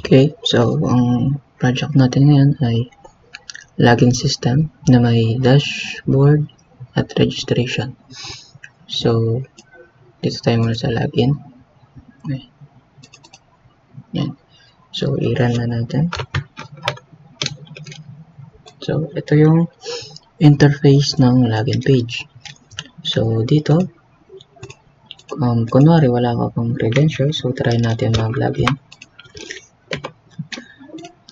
Okay, so ang project natin ngayon ay login system na may dashboard at registration. So, dito tayo muna sa login. Okay. Yan. So, i-run na natin. So, ito yung interface ng login page. So, dito, kunwari wala ka pang credentials, so try natin mag-login.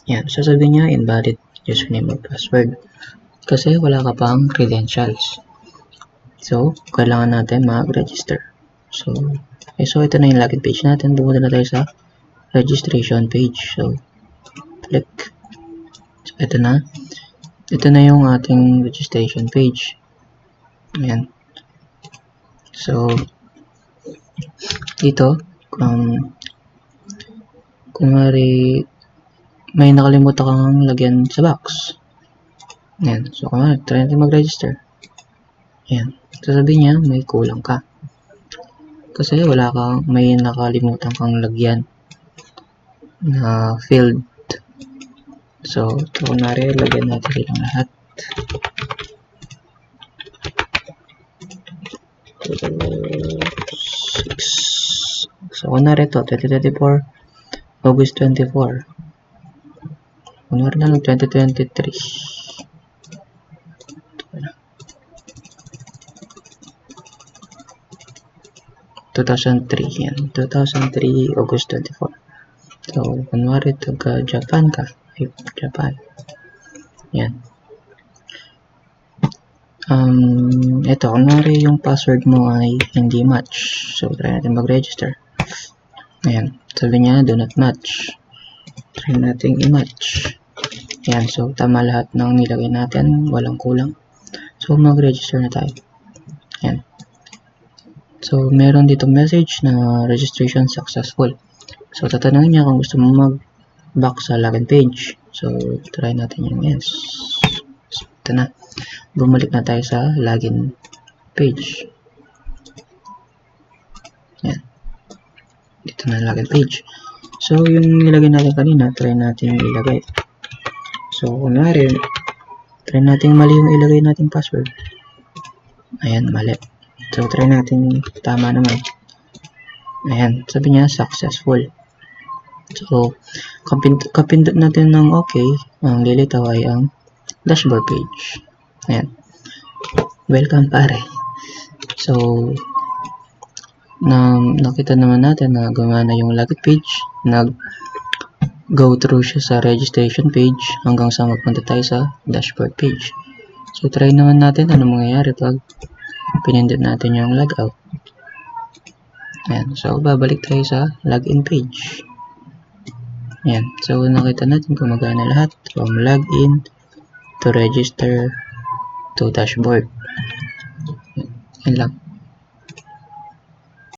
Yan, sasabihin niya invalid username or password kasi wala ka pang credentials. So, kailangan natin mag-register. So, ito na yung login page natin. Pumunta na tayo sa registration page. So, click. So, ito na. Ito na yung ating registration page. Ayan. So, dito, kunwari may nakalimutan kang lagyan sa box. Ayan. So, kunwari, try natin mag-register. Ayan. Sasabihin niya, may kulang ka. Kasi may nakalimutan kang lagyan na field. So, kunwari, lagyan natin silang lahat. So, kunwari ito, 2024, August 24. Kunwari na lang 2023. 2003 yan. 2003 August 24. So, kunwari taga Japan ka. Japan. Yan. Ito, kunwari yung password mo ay hindi match. So, try natin mag-register. Ayan. Sabi niya, do not match. Try natin i-match. Ayan. So, tama lahat ng nilagay natin. Walang kulang. So, mag-register na tayo. Ayan. So, meron dito message na registration successful. So, tatanungin niya kung gusto mo mag-back sa login page. So, try natin yung yes. So, ito na. Bumalik na tayo sa login page. Yan. Dito na login page. So, yung nilagay natin kanina, try natin ilagay. So, kunwari, try natin mali yung ilagay nating password. Ayan, mali. So, try natin tama naman. Ayan, sabi niya successful. So, kapindot natin ng okay, ang lilitaw ay ang dashboard page. Ayan. Welcome pare. So, nakita naman natin na gumana yung login page. Nag-go through siya sa registration page hanggang sa magpunta tayo sa dashboard page. So, try naman natin ano mangyayari pag pinindot natin yung logout. Ayan. So, babalik tayo sa login page. Ayan. So, nakita natin gumagana lahat from login to register to dashboard. Yan lang.